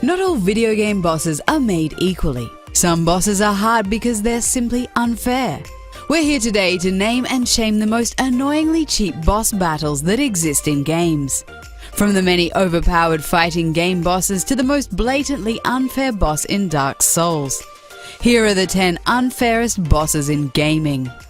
Not all video game bosses are made equally. Some bosses are hard because they're simply unfair. We're here today to name and shame the most annoyingly cheap boss battles that exist in games. From the many overpowered fighting game bosses to the most blatantly unfair boss in Dark Souls. Here are the 10 unfairest bosses in gaming. Much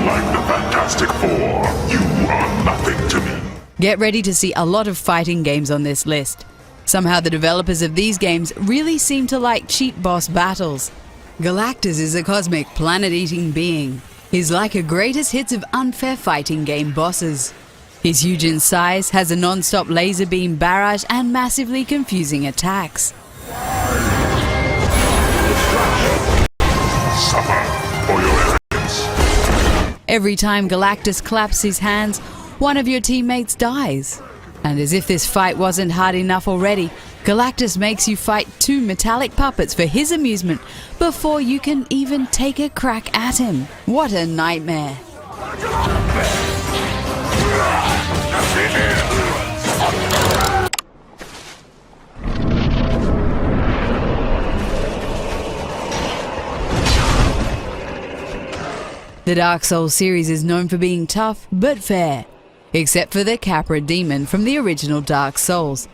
like the Fantastic Four, you are nothing to me. Get ready to see a lot of fighting games on this list. Somehow the developers of these games really seem to like cheap boss battles. Galactus is a cosmic planet-eating being. He's like a greatest hits of unfair fighting game bosses. He's huge in size, has a non-stop laser beam barrage and massively confusing attacks. Suffer for your arrogance. Every time Galactus claps his hands, one of your teammates dies. And as if this fight wasn't hard enough already, Galactus makes you fight 2 metallic puppets for his amusement before you can even take a crack at him. What a nightmare! The Dark Souls series is known for being tough but fair. Except for the Capra demon from the original Dark Souls.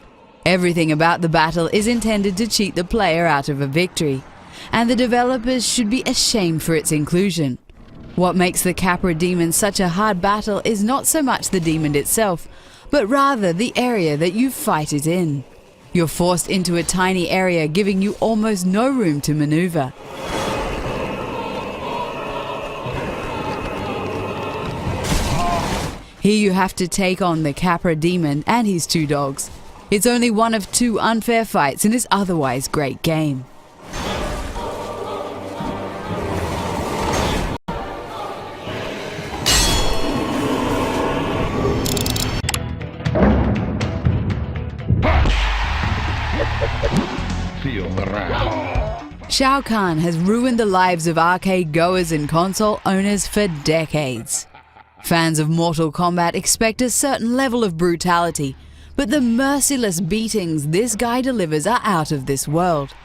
Everything about the battle is intended to cheat the player out of a victory, and the developers should be ashamed for its inclusion. What makes the Capra demon such a hard battle is not so much the demon itself, but rather the area that you fight it in. You're forced into a tiny area, giving you almost no room to maneuver. Here you have to take on the Capra demon and his 2 dogs. It's only one of 2 unfair fights in this otherwise great game. Feel the wrath. Shao Kahn has ruined the lives of arcade goers and console owners for decades. Fans of Mortal Kombat expect a certain level of brutality, but the merciless beatings this guy delivers are out of this world.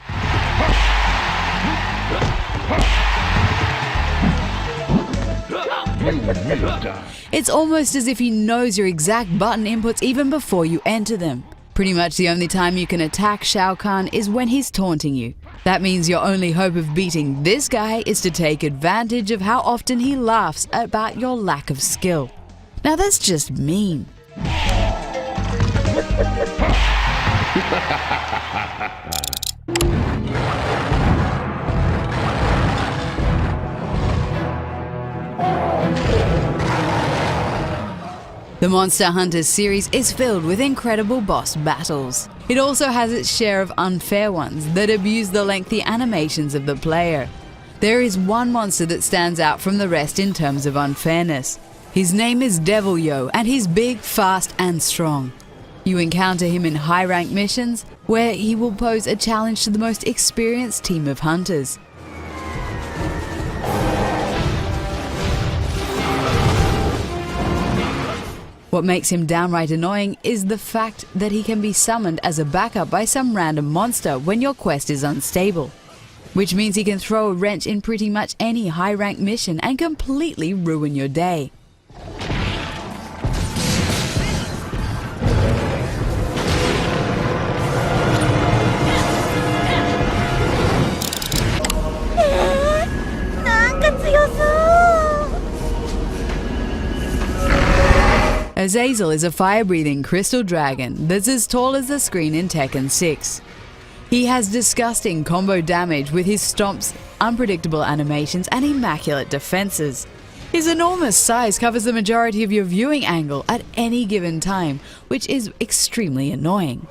It's almost as if he knows your exact button inputs even before you enter them. Pretty much the only time you can attack Shao Kahn is when he's taunting you. That means your only hope of beating this guy is to take advantage of how often he laughs about your lack of skill. Now that's just mean. The Monster Hunter series is filled with incredible boss battles. It also has its share of unfair ones that abuse the lengthy animations of the player. There is one monster that stands out from the rest in terms of unfairness. His name is Devil Yo, and he's big, fast, and strong. You encounter him in high-rank missions, where he will pose a challenge to the most experienced team of hunters. What makes him downright annoying is the fact that he can be summoned as a backup by some random monster when your quest is unstable. Which means he can throw a wrench in pretty much any high-rank mission and completely ruin your day. Azazel is a fire-breathing crystal dragon that's as tall as the screen in Tekken 6. He has disgusting combo damage with his stomps, unpredictable animations, and immaculate defenses. His enormous size covers the majority of your viewing angle at any given time, which is extremely annoying.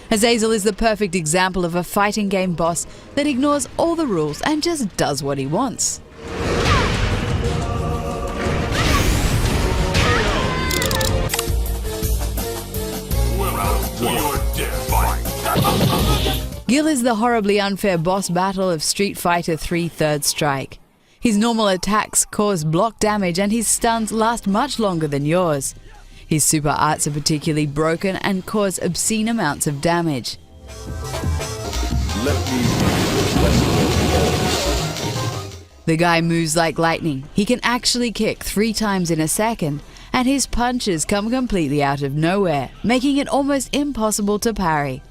Azazel is the perfect example of a fighting game boss that ignores all the rules and just does what he wants. Gil is the horribly unfair boss battle of Street Fighter III Third Strike. His normal attacks cause block damage and his stuns last much longer than yours. His super arts are particularly broken and cause obscene amounts of damage. The guy moves like lightning. He can actually kick 3 times in a second, and his punches come completely out of nowhere, making it almost impossible to parry.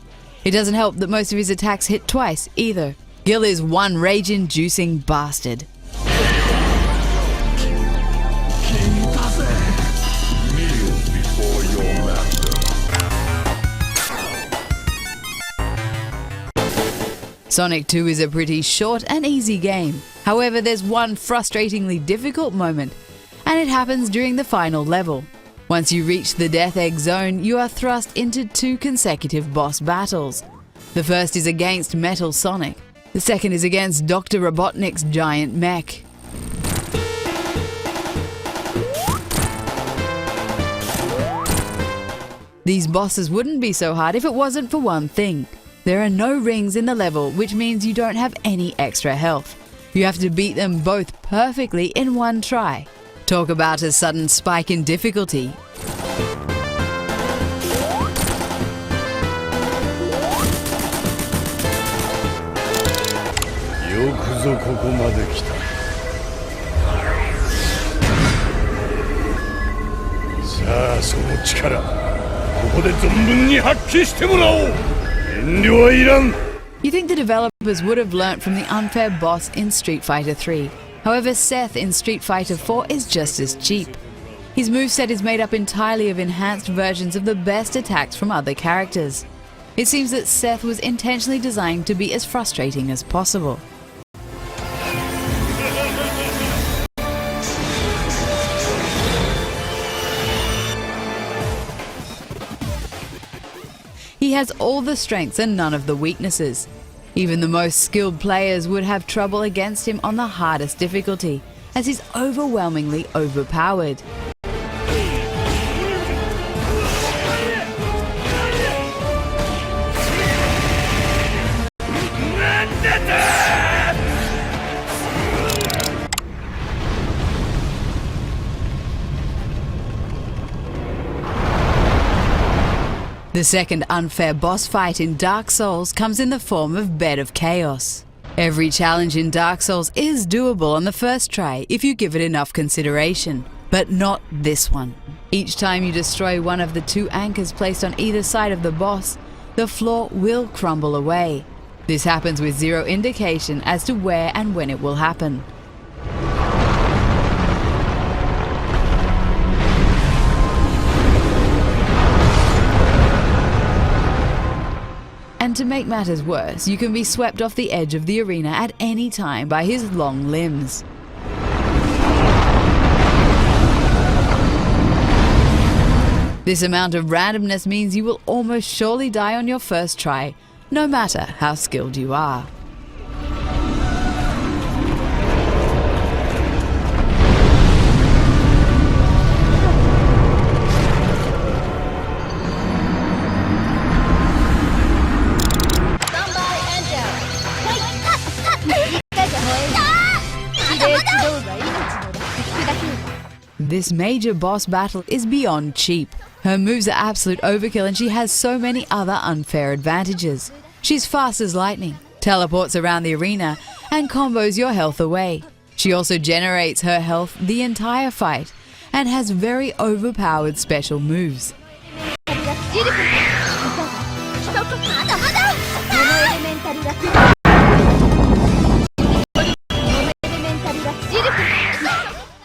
It doesn't help that most of his attacks hit twice either. Gil is one rage-inducing bastard. Sonic 2 is a pretty short and easy game. However, there's one frustratingly difficult moment, and it happens during the final level. Once you reach the Death Egg Zone, you are thrust into 2 consecutive boss battles. The first is against Metal Sonic. The second is against Dr. Robotnik's giant mech. These bosses wouldn't be so hard if it wasn't for one thing. There are no rings in the level, which means you don't have any extra health. You have to beat them both perfectly in one try. Talk about a sudden spike in difficulty. You think the developers would have learnt from the unfair boss in Street Fighter 3. However, Seth in Street Fighter 4 is just as cheap. His moveset is made up entirely of enhanced versions of the best attacks from other characters. It seems that Seth was intentionally designed to be as frustrating as possible. He has all the strengths and none of the weaknesses. Even the most skilled players would have trouble against him on the hardest difficulty, as he's overwhelmingly overpowered. The second unfair boss fight in Dark Souls comes in the form of Bed of Chaos. Every challenge in Dark Souls is doable on the first try if you give it enough consideration, but not this one. Each time you destroy one of the 2 anchors placed on either side of the boss, the floor will crumble away. This happens with zero indication as to where and when it will happen. And to make matters worse, you can be swept off the edge of the arena at any time by his long limbs. This amount of randomness means you will almost surely die on your first try, no matter how skilled you are. This major boss battle is beyond cheap. Her moves are absolute overkill and she has so many other unfair advantages. She's fast as lightning, teleports around the arena, and combos your health away. She also generates her health the entire fight and has very overpowered special moves.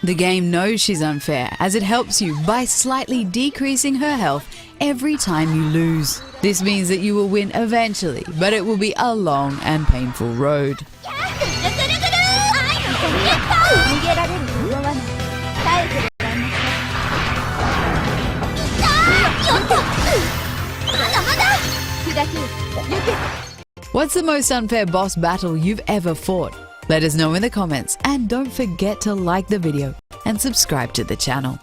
The game knows she's unfair, as it helps you by slightly decreasing her health every time you lose. This means that you will win eventually, but it will be a long and painful road. What's the most unfair boss battle you've ever fought? Let us know in the comments, and don't forget to like the video and subscribe to the channel.